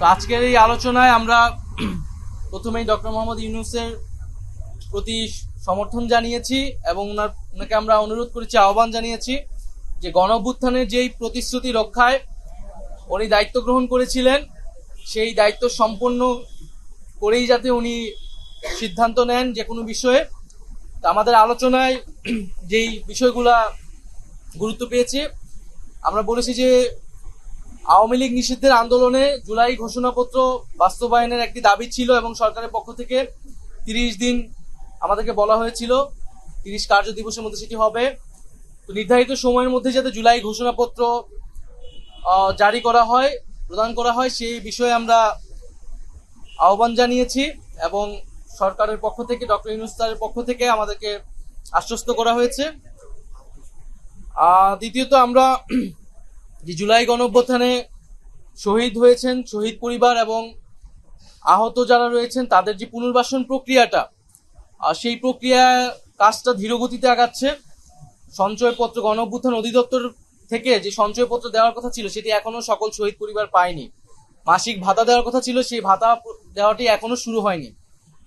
তো আজকের এই আলোচনায় আমরা প্রথমেই ডক্টর মোহাম্মদ ইউনূসের প্রতি সমর্থন জানিয়েছি এবং ওনাকে আমরা অনুরোধ করেছি, আহ্বান জানিয়েছি যে গণঅভ্যুত্থানের যেই প্রতিশ্রুতি রক্ষায় উনি দায়িত্ব গ্রহণ করেছিলেন সেই দায়িত্ব সম্পন্ন করেই যাতে উনি সিদ্ধান্ত নেন যে কোনো বিষয়ে। তা আমাদের আলোচনায় যেই বিষয়গুলা গুরুত্ব পেয়েছে, আমরা বলেছি যে আওয়ামী লীগ নিষিদ্ধের আন্দোলনে জুলাই ঘোষণাপত্র বাস্তবায়নের একটি দাবি ছিল এবং সরকারের পক্ষ থেকে 30 দিন আমাদেরকে বলা হয়েছিল, 30 কার্য দিবসের মধ্যে সেটি হবে। তো নির্ধারিত সময়ের মধ্যে যাতে জুলাই ঘোষণাপত্র জারি করা হয়, প্রদান করা হয়, সেই বিষয়ে আমরা আহ্বান জানিয়েছি এবং সরকারের পক্ষ থেকে, ডক্টর ইউনূস স্যারের পক্ষ থেকে আমাদেরকে আশ্বস্ত করা হয়েছে। দ্বিতীয়ত, আমরা যে জুলাই গণঅভ্যুত্থানে শহীদ হয়েছেন, শহীদ পরিবার এবং আহত যারা রয়েছেন তাদের যে পুনর্বাসন প্রক্রিয়াটা, সেই প্রক্রিয়া কাজটা ধীরগতিতে আগাচ্ছে। সঞ্চয়পত্র, গণঅভ্যুত্থান অধিদপ্তর থেকে যে সঞ্চয়পত্র দেওয়ার কথা ছিল সেটি এখনো সকল শহীদ পরিবার পায়নি। মাসিক ভাতা দেওয়ার কথা ছিল, সেই ভাতা দেওয়াটি এখনো শুরু হয়নি।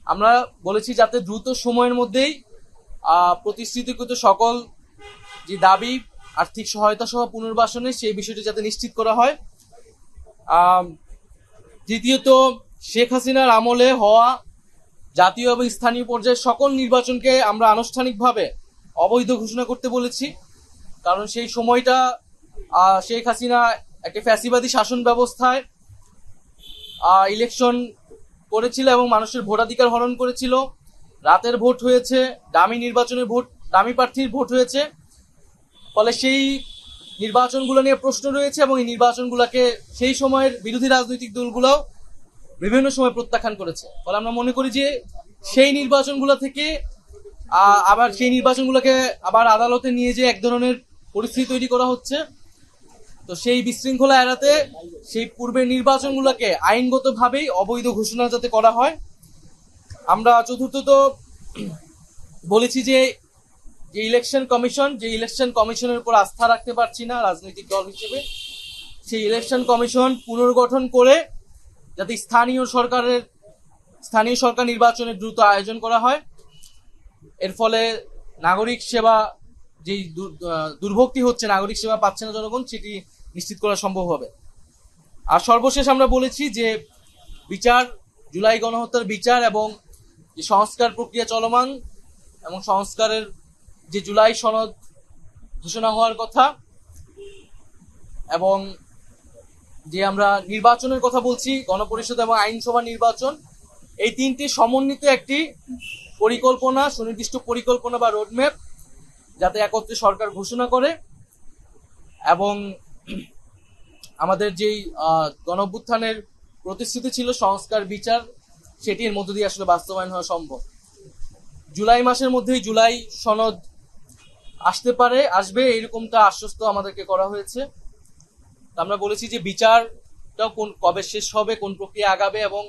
আমরা বলেছি যাতে দ্রুত সময়ের মধ্যেই প্রতিশ্রুতিকৃত সকল যে দাবি, আর্থিক সহায়তা সহ পুনর্বাসনে সেই বিষয়টি যাতে নিশ্চিত করা হয়। তৃতীয়ত, শেখ হাসিনার আমলে হওয়া জাতীয় এবং স্থানীয় পর্যায়ে সকল নির্বাচনকে আমরা আনুষ্ঠানিকভাবে অবৈধ ঘোষণা করতে বলেছি। কারণ সেই সময়টা শেখ হাসিনা একটা ফ্যাসিবাদী শাসন ব্যবস্থায় ইলেকশন করেছিল এবং মানুষের ভোটাধিকার হরণ করেছিল। রাতের ভোট হয়েছে, দামি নির্বাচনের ভোট, দামি প্রার্থীর ভোট হয়েছে। ফলে সেই নির্বাচনগুলো নিয়ে প্রশ্ন রয়েছে এবং এই নির্বাচনগুলোকে সেই সময়ের বিরোধী রাজনৈতিক দলগুলোও বিভিন্ন সময় প্রত্যাখ্যান করেছে। ফলে আমরা মনে করি যে সেই নির্বাচনগুলো থেকে আবার সেই নির্বাচনগুলোকে আবার আদালতে নিয়ে যে এক ধরনের পরিস্থিতি তৈরি করা হচ্ছে। তো সেই বিশৃঙ্খলা এড়াতে সেই পূর্বের নির্বাচনগুলোকে আইনগতভাবেই অবৈধ ঘোষণা যাতে করা হয়। আমরা চতুর্থত বলেছি যে ইলেকশন কমিশনের উপর আস্থা রাখতে পারছি না রাজনৈতিক দল হিসেবে। সেই ইলেকশন কমিশন পুনর্গঠন করে যাতে স্থানীয় সরকার নির্বাচনের দ্রুত আয়োজন করা হয়। এর ফলে নাগরিক সেবা যেই দুর্ভোগটি হচ্ছে, নাগরিক সেবা পাচ্ছে না জনগণ, সেটি নিশ্চিত করা সম্ভব হবে। আর সর্বশেষ আমরা বলেছি যে জুলাই গণহত্যার বিচার এবং যে সংস্কার প্রক্রিয়া চলমান এবং সংস্কারের যে জুলাই সনদ ঘোষণা হওয়ার কথা এবং যে আমরা নির্বাচনের কথা বলছি, গণপরিষদ এবং আইনসভা নির্বাচন, এই তিনটি সমন্বিত একটি পরিকল্পনা, সুনির্দিষ্ট পরিকল্পনা বা রোডম্যাপ যাতে একত্রে সরকার ঘোষণা করে এবং আমাদের যেই গণঅভ্যুত্থানের প্রতিশ্রুতি ছিল সংস্কার বিচার, সেটির মধ্য দিয়ে আসলে বাস্তবায়ন হওয়া সম্ভব। জুলাই মাসের মধ্যেই জুলাই সনদ আসবে এরকমটা আশ্বস্ত আমাদেরকে করা হয়েছে। আমরা বলেছি যে বিচারটাও কবে শেষ হবে, কোন প্রক্রিয়া আগাবে এবং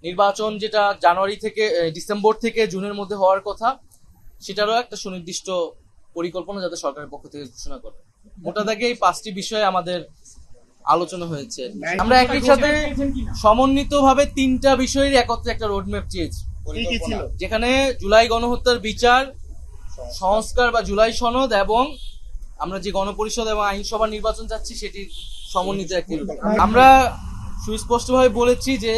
নির্বাচন যেটা জানুয়ারি থেকে ডিসেম্বর থেকে জুনের মধ্যে হওয়ার কথা, সেটারও একটা সুনির্দিষ্ট পরিকল্পনা যাতে সরকারের পক্ষ থেকে ঘোষণা করে। মোটা দাগে এই 5টি বিষয়ে আমাদের আলোচনা হয়েছে। আমরা একই সাথে সমন্বিতভাবে 3টা বিষয়ের একত্রে একটা রোডম্যাপ চেয়েছি, যেখানে জুলাই গণহত্যার বিচার, সংস্কার বা জুলাই সনদ এবং আমরা যে গণপরিষদ এবং আইনসভা নির্বাচন চাচ্ছি সেটি সমন্বিত একটি। আমরা সুস্পষ্টভাবে বলেছি যে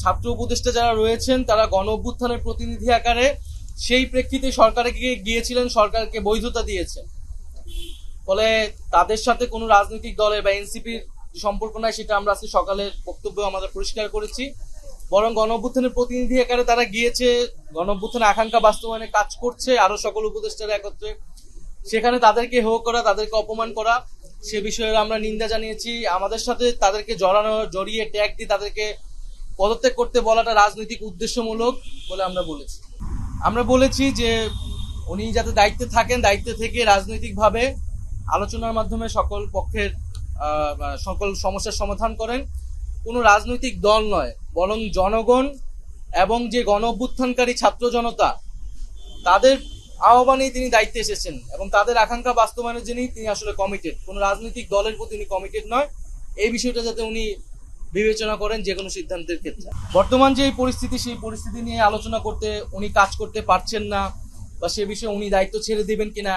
ছাত্র উপদেষ্টা যারা রয়েছেন তারা গণঅভ্যুত্থানের প্রতিনিধি আকারে সেই প্রেক্ষিতে সরকারকে গিয়েছিলেন, সরকারকে বৈধতা দিয়েছে। ফলে তাদের সাথে কোনো রাজনৈতিক দলের বা এনসিপির সম্পর্ক নাই, সেটা আমরা আজকে সকালের বক্তব্য আমাদের পরিষ্কার করেছি। বরং গণঅভ্যুত্থানের প্রতিনিধি আকারে তারা গিয়েছে, গণঅভ্যুত্থানের আকাঙ্ক্ষা বাস্তবায়নে কাজ করছে আরো সকল উপদেষ্টারা একত্রে। সেখানে তাদেরকে হেয় করা, তাদেরকে অপমান করা, সে বিষয়ে আমরা নিন্দা জানিয়েছি। আমাদের সাথে তাদেরকে জড়িয়ে ট্যাগ দিয়ে তাদেরকে পদত্যাগ করতে বলাটা রাজনৈতিক উদ্দেশ্যমূলক বলে আমরা বলেছি যে উনি যাতে দায়িত্বে থাকেন, দায়িত্বে থেকে রাজনৈতিকভাবে আলোচনার মাধ্যমে সকল পক্ষের সকল সমস্যার সমাধান করেন। কোনো রাজনৈতিক দল নয়, বরং জনগণ এবং যে গণ অভ্যুত্থানকারী ছাত্র জনতা, তাদের আহ্বানেই তিনি দায়িত্বে এসেছেন এবং তাদের আকাঙ্ক্ষা বাস্তবায়নের জন্যই তিনি আসলে কমিটেড। কোনো রাজনৈতিক দলের প্রতি তিনি কমিটেড নয়। এই বিষয়টা যাতে উনি বিবেচনা করেন যে কোনো সিদ্ধান্তের ক্ষেত্রে। বর্তমান যে পরিস্থিতি, সেই পরিস্থিতি নিয়ে আলোচনা করতে উনি কাজ করতে পারছেন না, বা সে বিষয়ে উনি দায়িত্ব ছেড়ে দেবেন কিনা,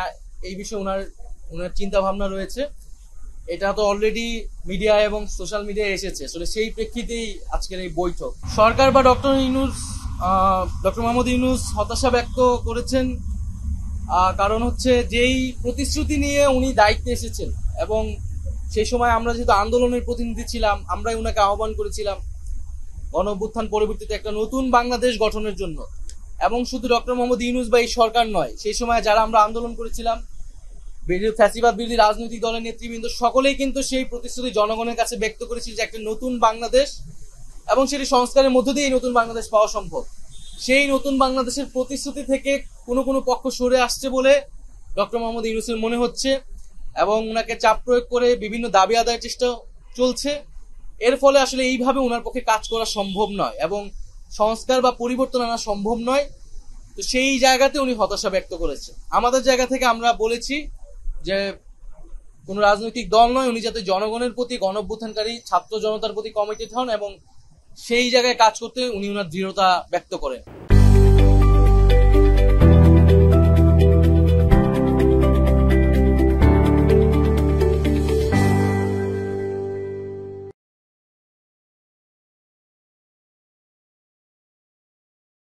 এই বিষয়ে ওনার চিন্তা ভাবনা রয়েছে। এটা তো অলরেডি মিডিয়া এবং সোশ্যাল মিডিয়ায় এসেছে, আসলে সেই প্রেক্ষিতেই আজকের এই বৈঠক। সরকার বা ডক্টর মোহাম্মদ ইউনূস হতাশা ব্যক্ত করেছেন, কারণ হচ্ছে যেই প্রতিশ্রুতি নিয়ে উনি দায়িত্বে এসেছেন, এবং সেই সময় আমরা যেহেতু আন্দোলনের প্রতিনিধি ছিলাম, আমরাই ওনাকে আহ্বান করেছিলাম গণঅভ্যুত্থান পরবর্তীতে একটা নতুন বাংলাদেশ গঠনের জন্য। এবং শুধু ডক্টর মোহাম্মদ ইউনূস বা এই সরকার নয়, সেই সময় যারা আমরা আন্দোলন করেছিলাম, ফ্যাসিবাদ বিরোধী রাজনৈতিক দলের নেতৃবৃন্দ সকলেই কিন্তু সেই প্রতিশ্রুতি জনগণের কাছে ব্যক্ত করেছিল যে একটা নতুন বাংলাদেশ, এবং সেটি সংস্কারের মধ্য দিয়ে এই নতুন বাংলাদেশ পাওয়া সম্ভব। সেই নতুন বাংলাদেশের প্রতিশ্রুতি থেকে কোনো পক্ষ সরে আসছে বলে ডক্টর মোহাম্মদ ইউনূসের মনে হচ্ছে, এবং ওনাকে চাপ প্রয়োগ করে বিভিন্ন দাবি আদায়ের চেষ্টা চলছে। এর ফলে আসলে এইভাবে ওনার পক্ষে কাজ করা সম্ভব নয়, এবং সংস্কার বা পরিবর্তন আনা সম্ভব নয়। তো সেই জায়গাতে উনি হতাশা ব্যক্ত করেছে। আমাদের জায়গা থেকে আমরা বলেছি যে কোনো রাজনৈতিক দল নয়, উনি যাতে জনগণের প্রতি, গণঅভ্যুত্থানকারী ছাত্র জনতার প্রতি কমিটেড হন, এবং সেই জায়গায় কাজ করতে উনি ওনার দৃঢ়তা ব্যক্ত করেন।